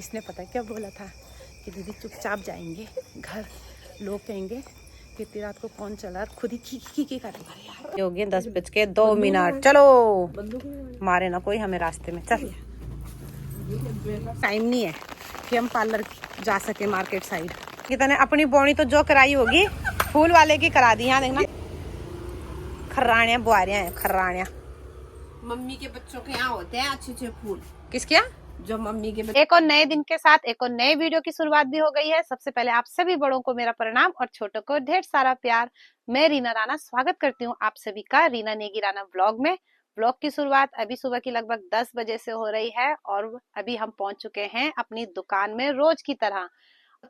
इसने पता है क्या बोला था कि दीदी चुपचाप जाएंगे घर, लोग कहेंगे कि इतनी रात को कौन चला, खुद ही खी कर हो गए 10:02। चलो मारे ना कोई हमें रास्ते में, चल टाइम नहीं है कि हम पार्लर जा सके मार्केट साइड। कितने अपनी बोनी तो जो कराई होगी फूल वाले की करा दी। यहाँ देखना खर्राणिया बुआरियां हैं, खर्राणिया मम्मी के बच्चों के यहाँ होते हैं अच्छे अच्छे फूल। किसके यहाँ? जो मम्मी के एक और नए दिन के साथ एक और नए वीडियो की शुरुआत भी हो गई है। सबसे पहले आप सभी बड़ों को मेरा प्रणाम और छोटों को ढेर सारा प्यार। मैं रीना राणा स्वागत करती हूँ आप सभी का रीना नेगी राणा ब्लॉग में। ब्लॉग की शुरुआत अभी सुबह की लगभग 10 बजे से हो रही है और अभी हम पहुंच चुके हैं अपनी दुकान में रोज की तरह।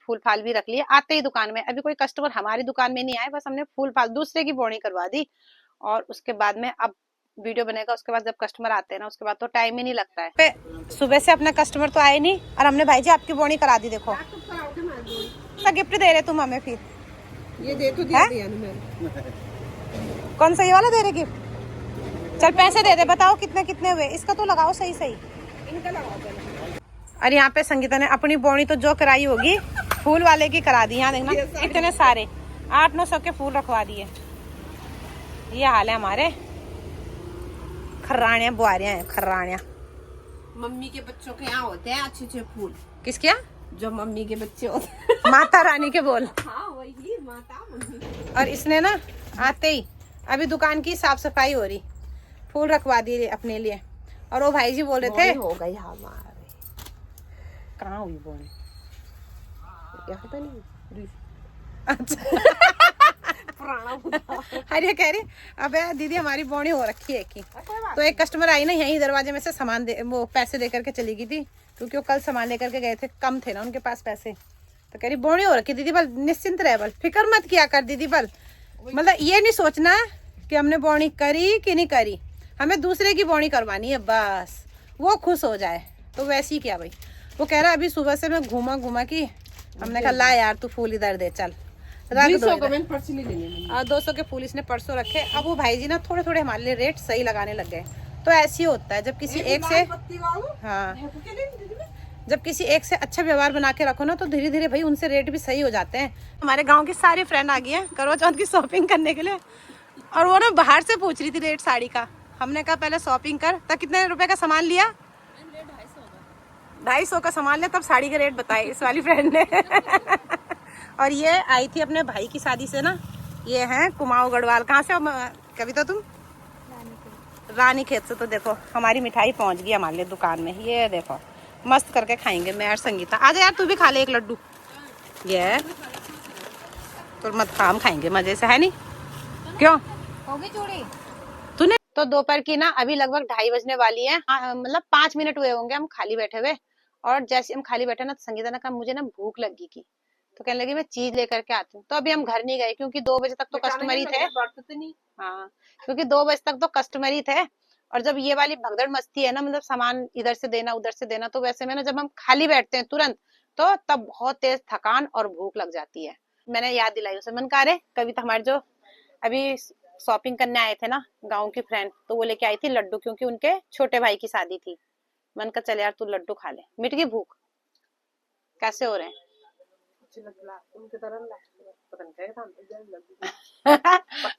फूल फाल भी रख लिए आते ही दुकान में। अभी कोई कस्टमर हमारी दुकान में नहीं आए, बस हमने फूल फाल दूसरे की बोनी करवा दी और उसके बाद में अब वीडियो बनेगा। उसके बाद जब कस्टमर आते हैं ना उसके बाद तो टाइम ही नहीं लगता है। सुबह से अपना कस्टमर तो आए नहीं और हमने भाई जी आपकी बोनी करा दी। देखो क्या गिफ्ट दे रहे तुम हमें, फिर ये दे तो दिया मैंने। कौन सा ये वाला दे रहे गिफ्ट? चल पैसे दे दे, बताओ कितने कितने हुए, इसका तो लगाओ सही सही। इनका लगाओ चलो। और यहाँ पे संगीता ने अपनी बोनी तो जो कराई होगी फूल वाले की करा दी। यहाँ देखना इतने सारे 800-900 के फूल रखवा दिए। ये हाल है हमारे। खर्राणिया बुआरियां हैं, खर्राणिया मम्मी के बच्चों के यहाँ होते हैं अच्छे अच्छे फूल। किसके यहाँ? जो मम्मी के बच्चे होते हैं। माता रानी के बोल। हाँ वही माता मम्मी। और इसने ना आते ही अभी दुकान की साफ सफाई हो रही, फूल रखवा दिए अपने लिए। और वो भाई जी बोल रहे थे हो गई हमारे। कहाँ हुई बोनी? यहाँ तो नहीं। अच्छा पुराना अरे कह रही अबे दीदी हमारी बोनी हो रखी है की। तो एक कस्टमर आई ना यहीं दरवाजे में से सामान दे, वो पैसे दे करके चली गई थी क्योंकि वो कल सामान लेकर के गए थे, कम थे ना उनके पास पैसे। तो कह रही बोनी हो रखी दीदी, बल निश्चिंत रहे, बल फिक्र मत किया कर दीदी, बल मतलब ये नहीं सोचना कि हमने बोनी करी कि नहीं करी, हमें दूसरे की बोनी करवानी है बस, वो खुश हो जाए। तो वैसे ही क्या भाई, वो कह रहा अभी सुबह से मैं घूमा की, हमने कहा ला यार तू फूल इधर दे, चल रख दो। 200 के फूल इसने परसों रखे। अब वो भाई जी ना थोड़े थोड़े हमारे लिए रेट सही लगाने लग गए। तो ऐसे ही होता है जब किसी एक से, हाँ जब किसी एक से अच्छा व्यवहार बना के रखो ना तो धीरे धीरे भाई उनसे रेट भी सही हो जाते हैं। हमारे गांव की सारी फ्रेंड आ गई है करवा चौथ की शॉपिंग करने के लिए और वो ना बाहर से पूछ रही थी रेट साड़ी का। हमने कहा पहले शॉपिंग कर। तब कितने रुपए का सामान लिया? 250 का सामान लिया, तब साड़ी के रेट बताए इस वाली फ्रेंड ने और ये आई थी अपने भाई की शादी से ना, ये हैं कुमाऊं गढ़वाल। कहाँ से कविता तुम? रानी खेत से। तो देखो हमारी मिठाई पहुंच गई हमारे लिए दुकान में, ये देखो मस्त करके खाएंगे मैं और संगीता। आजा यार तू भी खा ले एक लड्डू, ये तो मत खाम खाएंगे मजे से, है नहीं? क्यों होगी चूड़ी तूने? तो दोपहर की ना अभी लगभग 2:30 बजने वाली है, मतलब 5 मिनट हुए होंगे हम खाली बैठे हुए। और जैसे हम खाली बैठे ना तो संगीता ने कहा मुझे ना भूख लगी की, तो कहने लगी मैं चीज लेकर के आती हूँ। तो अभी हम घर नहीं गए क्योंकि 2 बजे तक तो कस्टमर ही थे। हाँ क्योंकि 2 बजे तक तो कस्टमर ही थे। और जब ये वाली भगदड़ मस्ती है ना, मतलब सामान इधर से देना उधर से देना, तो वैसे में ना जब हम खाली बैठते हैं तुरंत तो तब बहुत तेज थकान और भूख लग जाती है। मैंने याद दिलाई उसे, मन कहा रे कविता हमारे जो अभी शॉपिंग करने आए थे ना गाँव की फ्रेंड, तो वो लेके आई थी लड्डू क्योंकि उनके छोटे भाई की शादी थी। मन का चल यार तू लड्डू खा ले, मिट गई भूख। कैसे हो रहे हैं?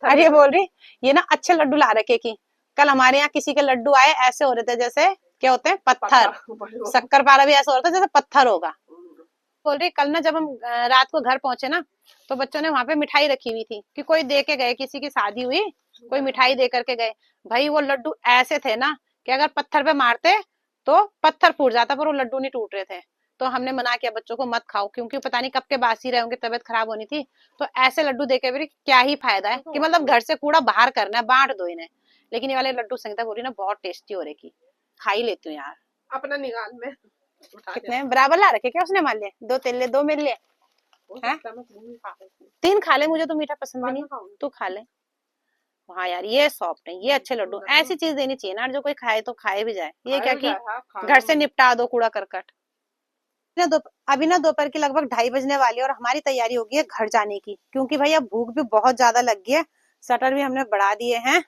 अरे बोल रही ये ना अच्छे लड्डू ला रखे की, कल हमारे यहाँ किसी के लड्डू आए ऐसे हो रहे थे जैसे क्या होते हैं पत्थर, शक्कर पारा भी ऐसा हो रहा था जैसे पत्थर होगा। बोल रही कल ना जब हम रात को घर पहुंचे ना तो बच्चों ने वहां पे मिठाई रखी हुई थी कि कोई दे के गए, किसी की शादी हुई कोई मिठाई दे करके गए। भाई वो लड्डू ऐसे थे ना कि अगर पत्थर पे मारते तो पत्थर फूट जाता, पर वो लड्डू नहीं टूट रहे थे। तो हमने मना किया बच्चों को मत खाओ क्योंकि पता नहीं कब के बासी रहे होंगे, तबीयत खराब होनी थी। तो ऐसे लड्डू देके भी क्या ही फायदा है कि मतलब घर से कूड़ा बाहर करना है, बांट दो इन्हें। लेकिन ये वाले लड्डू संगीता बोली ना बहुत टेस्टी हो रही की, खा ही लेती हूँ यार। अपना निकाल में कितने बराबर ला रखे क्या उसने मान लिया? 2 तेल ले 2 मेरे लिए, 3 खा ले, मुझे तो मीठा पसंद भी नहीं, तू खा ले। हाँ यार ये सॉफ्ट है, ये अच्छे लड्डू, ऐसी चीज देनी चाहिए ना जो कोई खाए तो खाए भी जाए। ये क्या कि घर से निपटा दो कूड़ा करकट। अभी ना दोपहर की लगभग 2:30 बजने वाली है और हमारी तैयारी होगी है घर जाने की क्योंकि भाई अब भूख भी बहुत ज्यादा लग गई है। शटर भी हमने बढ़ा दिए हैं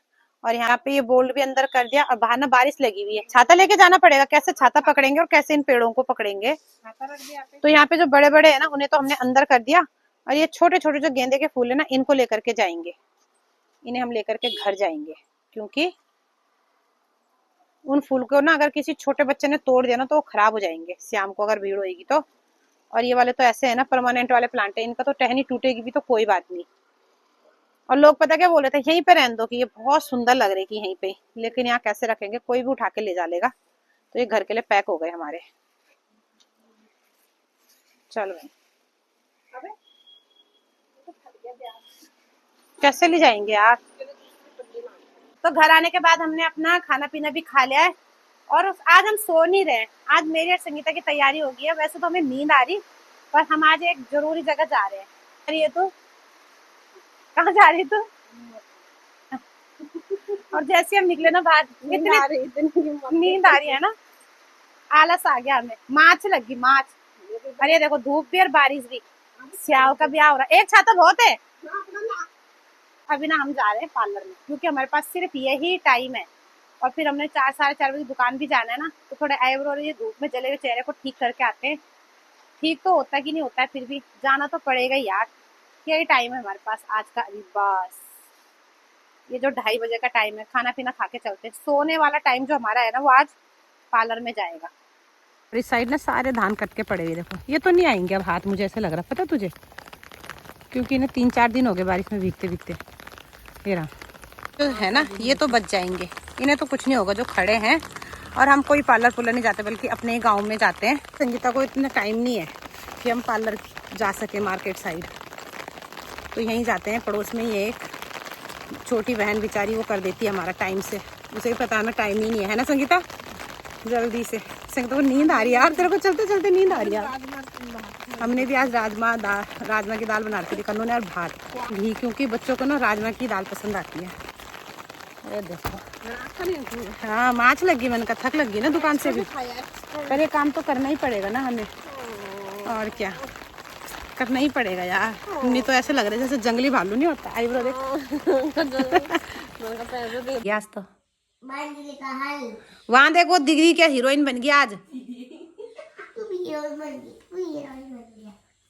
और यहाँ पे ये बोल्ड भी अंदर कर दिया। और बाहर ना बारिश लगी हुई है, छाता लेके जाना पड़ेगा। कैसे छाता पकड़ेंगे और कैसे इन पेड़ों को पकड़ेंगे। तो यहाँ पे जो बड़े बड़े है ना उन्हें तो हमने अंदर कर दिया, और ये छोटे छोटे जो गेंदे के फूल है ना इनको लेकर के जाएंगे। इन्हें हम लेकर के घर जाएंगे, क्योंकि उन फूल को ना अगर किसी छोटे बच्चे ने तोड़ दिया ना तो वो खराब हो जाएंगे शाम को अगर भीड़ होगी तो। और ये वाले तो ऐसे है ना परमानेंट वाले प्लांट है, इनका तो टहनी टूटेगी भी तो कोई बात नहीं। और लोग पता क्या बोल रहे थे, यहीं पे रहने दो कि ये बहुत सुंदर लग रही है यहीं पे, लेकिन यहाँ कैसे रखेंगे, कोई भी उठा के ले जा लेगा। तो ये घर के लिए पैक हो गए हमारे। चलो भाई कैसे ले जाएंगे यार। तो घर आने के बाद हमने अपना खाना पीना भी खा लिया है, और आज हम सो नहीं रहे। आज मेरी और संगीता की तैयारी हो गई है। वैसे तो हमें नींद आ रही, पर हम आज एक जरूरी जगह जा रहे हैं। अरे ये तो कहाँ जा रही तू? और जैसे हम निकले ना बाहर, इतनी नींद आ रही है ना, आलस आ गया हमें। मार्च लगी मार्च। अरे देखो धूप भी और बारिश भी, स्याव का ब्याह हो रहा है। एक छाता बहुत है। अभी ना हम जा रहे हैं पार्लर में, क्योंकि हमारे पास सिर्फ यही टाइम है। और फिर हमने 4 साढ़े 4 बजे दुकान भी जाना है ना, तो थोड़े आईब्रो और ये धूप में जले हुए चेहरे को ठीक करके आते हैं। ठीक तो होता कि नहीं होता है, फिर भी जाना तो पड़ेगा यार। यही टाइम है हमारे पास आज का। अभी बस ये जो 2:30 बजे का टाइम है, खाना पीना खा के चलते हैं। सोने वाला टाइम जो हमारा है ना वो आज पार्लर में जाएगा। और इस साइड ना सारे धान कट के पड़े हुए, देखो ये तो नहीं आएंगे अब हाथ, मुझे ऐसा लग रहा, पता तुझे, क्योंकि इन्हें 3-4 दिन हो गए बारिश में भीगते भीगते। ये रहा तो है ना, ये तो बच जाएंगे, इन्हें तो कुछ नहीं होगा जो खड़े हैं। और हम कोई पार्लर पुलर नहीं जाते, बल्कि अपने ही गाँव में जाते हैं। संगीता को इतना टाइम नहीं है कि हम पार्लर जा सके मार्केट साइड, तो यहीं जाते हैं। पड़ोस में ये एक छोटी बहन बेचारी वो कर देती है हमारा टाइम से, उसे भी पता हमें टाइम ही नहीं है ना संगीता। जल्दी से, संगीता को नींद आ रही है यार, तेरे को चलते चलते नींद आ रही है। हमने भी आज राजमा की दाल बना रखी थी कन्नू ने, और भात घी, क्योंकि बच्चों को ना राजमा की दाल पसंद आती है। ये देखो हाँ माछ लगी, मैंने कहा थक लगी ना दुकान से भी, पर ये काम तो करना ही पड़ेगा ना हमें, और क्या करना ही पड़ेगा यार। नहीं तो ऐसे लग रहा है जैसे जंगली भालू नहीं होता। आईब्रो देख गैस तो वहाँ देखो दिग्री क्या हीरोइन बन गई आज।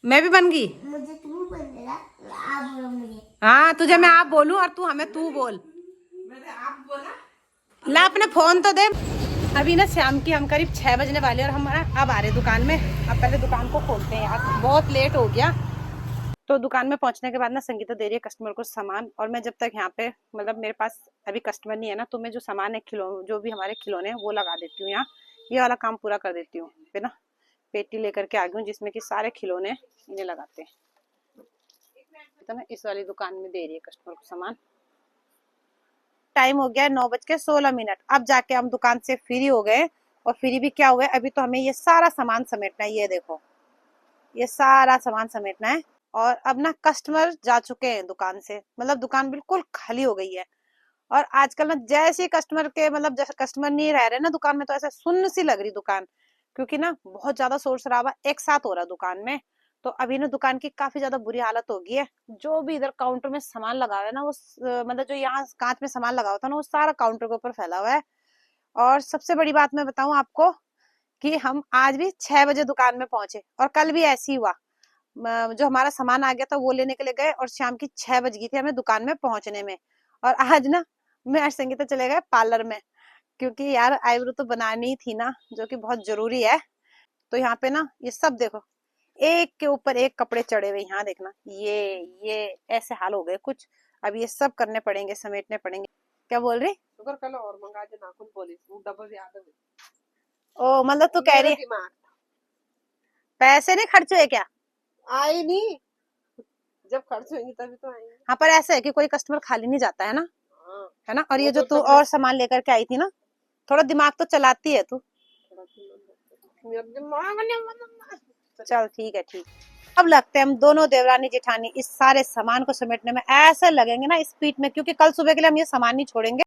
मैं भी बन गई। मुझे तू बोलेगा, आप बोलो मुझे। हाँ तुझे मैं आप बोलूं और तू हमें तू बोल। मैंने आप बोला। ला अपने फोन तो दे। अभी ना शाम की हम करीब 6 बजने वाले, और हमारा अब आ रहे दुकान में। अब पहले दुकान को खोलते हैं यार, बहुत लेट हो गया। तो दुकान में पहुंचने के बाद ना संगीता दे रही है कस्टमर को सामान, और मैं जब तक यहाँ पे मतलब मेरे पास अभी कस्टमर नहीं है ना, तो मैं जो सामान है जो भी हमारे खिलौने हैं वो लगा देती हूँ यहाँ। ये वाला काम पूरा कर देती हूँ फिर ना। पेटी लेकर के आ गई हूँ जिसमें कि सारे खिलौने इन्हें लगाते हैं। तो ना इस वाली दुकान में दे रही है कस्टमर को सामान। टाइम हो गया 9:16। अब जाके हम दुकान से फ्री हो गए, और फ्री भी क्या हुआ है, अभी तो हमें ये सारा सामान समेटना है। ये देखो ये सारा सामान समेटना है। और अब ना कस्टमर जा चुके हैं दुकान से, मतलब दुकान बिल्कुल खाली हो गई है। और आजकल ना जैसे कस्टमर के मतलब जैसे कस्टमर नहीं रह रहे ना दुकान में, तो ऐसे सुन्न सी लग रही दुकान, क्योंकि ना बहुत ज्यादा शोर शराबा एक साथ हो रहा है दुकान में। तो अभी ना दुकान की काफी ज्यादा बुरी हालत हो गई है। जो भी इधर काउंटर में सामान लगा हुआ है ना, वो मतलब जो यहाँ कांच में सामान लगा हुआ था ना, वो सारा काउंटर के ऊपर फैला हुआ है। और सबसे बड़ी बात मैं बताऊं आपको कि हम आज भी 6 बजे दुकान में पहुंचे, और कल भी ऐसे ही हुआ। जो हमारा सामान आ गया था वो लेने के लिए गए, और शाम की 6 बज गई थी हमें दुकान में पहुंचने में। और आज ना मैं आज संगीता चले गए पार्लर में, क्योंकि यार आईब्रो तो बनानी थी ना, जो कि बहुत जरूरी है। तो यहाँ पे ना ये सब देखो एक के ऊपर एक कपड़े चढ़े हुए, यहाँ देखना ये ऐसे हाल हो गए कुछ। अब ये सब करने पड़ेंगे, समेटने पड़ेंगे। क्या बोल रही? कल और मंगा दे नाखून पॉलिश, वो डबल याद है। ओ मतलब तू कह रही पैसे नहीं खर्च हुए क्या? आए नहीं, जब खर्च होंगे तभी तो आएंगे। हाँ पर ऐसा है कि कोई कस्टमर खाली नहीं जाता है ना, है ना। और ये जो तो तू और सामान लेकर के आई थी ना, थोड़ा दिमाग तो चलाती है तू। चल ठीक है ठीक। अब लगते हैं हम दोनों देवरानी जेठानी इस सारे सामान को समेटने में ऐसे लगेंगे ना स्पीड में, क्योंकि कल सुबह के लिए हम ये सामान नहीं छोड़ेंगे।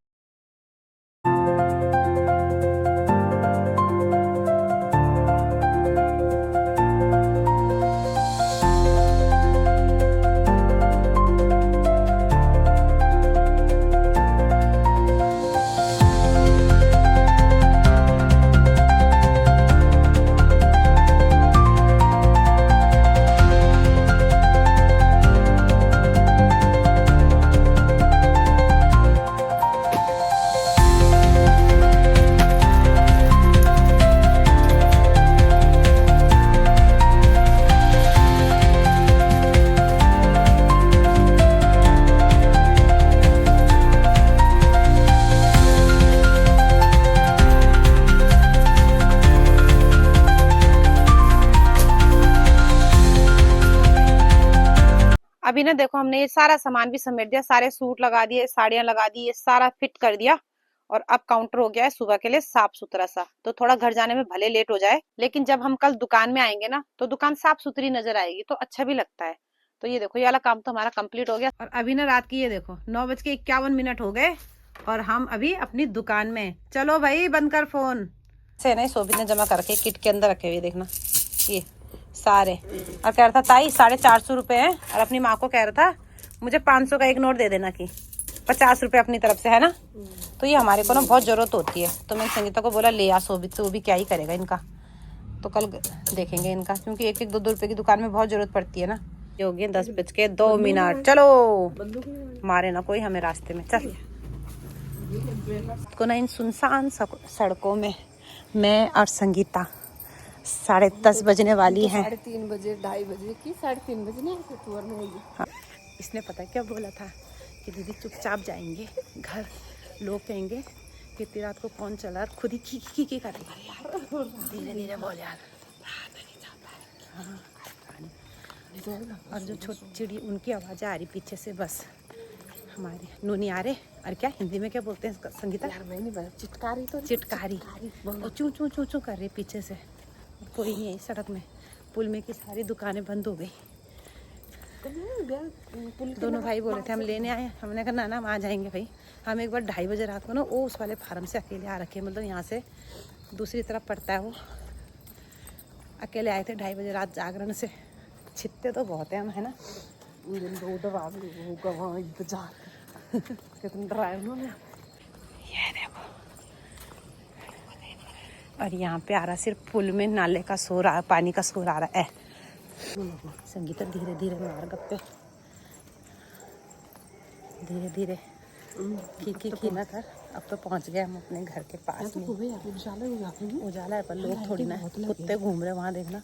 अभी ना देखो हमने ये सारा सामान भी समेट दिया, सारे सूट लगा दिए, साड़ियां लगा दी, ये सारा फिट कर दिया और अब काउंटर हो गया है सुबह के लिए साफ सुथरा सा। तो थोड़ा घर जाने में भले लेट हो जाए, लेकिन जब हम कल दुकान में आएंगे ना तो दुकान साफ सुथरी नजर आएगी तो अच्छा भी लगता है। तो ये देखो ये वाला काम तो हमारा कंप्लीट हो गया। और अभी ना रात की ये देखो 9:51 हो गए और हम अभी अपनी दुकान में। चलो भाई बंद कर फोन। से नहीं सोभी ने जमा करके किट के अंदर रखे हुए देखना ये सारे। और कह रहा था ताई 450 रुपए है और अपनी माँ को कह रहा था मुझे 500 का एक नोट दे देना की 50 रुपए अपनी तरफ से, है ना। तो ये हमारे को ना बहुत जरूरत होती है, तो मैंने संगीता को बोला ले आ शोभित से, वो भी क्या ही करेगा इनका। तो कल देखेंगे इनका, क्योंकि 1-1 2-2 रुपए की दुकान में बहुत जरूरत पड़ती है ना। ये हो गए 10:02। चलो मारे ना कोई हमें रास्ते में। चल को ना इन सुनसान सड़कों में मैं और संगीता 10:30 बजने वाली है। 3:30 बजे 2:30 बजे की 3:30 बजे नहीं। हाँ, इसने पता क्या बोला था कि दीदी चुपचाप जाएंगे घर, लोग कहेंगे कि इतनी रात को कौन चला, खुद ही की कर रही है। धीरे धीरे बोल यार। हाँ, और जो छोटी चिड़ी उनकी आवाज़ें आ रही पीछे से, बस हमारे नूनी आ रहे। और क्या हिंदी में क्या बोलते हैं संगीता? चिटकारी। तो चिटकारी और चू चू चू चू कर रही पीछे से। कोई नहीं है इस सड़क में। पुल में की सारी दुकानें बंद हो गई। दोनों भाई बोले थे हम लेने आए, हमने कहा ना हम आ जाएंगे भाई। हम एक बार 2:30 बजे रात को ना वो उस वाले फार्म से अकेले आ रखे, मतलब यहाँ से दूसरी तरफ पड़ता है वो, अकेले आए थे 2:30 बजे रात जागरण से। छिपते तो बहुत है हम, है ना। ये देखो और यहाँ पे आ रहा सिर्फ पुल में नाले का शोर आ, पानी का शोर आ रहा है। संगीता धीरे धीरे मार गप्पे, धीरे धीरे की ना कर। अब तो पहुँच गए हम अपने घर के पास में। उजाला है पर लोग थोड़ी ना, कुत्ते घूम रहे वहाँ देखना।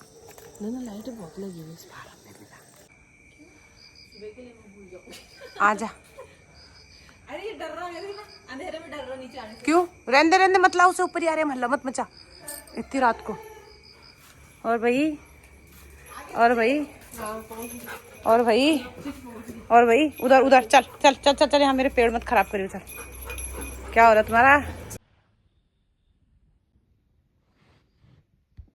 लाइट बहुत लगी हुई। आजा। अरे ये डर रहा है ना, अंधेरे में डर रहा नीचे आने से। क्यों? रहने रहने मत लाओ, उसे ऊपर ही आ रहे, महल्ला मत मचा इतनी रात को। और भाई उधर चल चल चल चल चल, यहाँ मेरे पेड़ मत खराब करियो। चल क्या हो रहा तुम्हारा?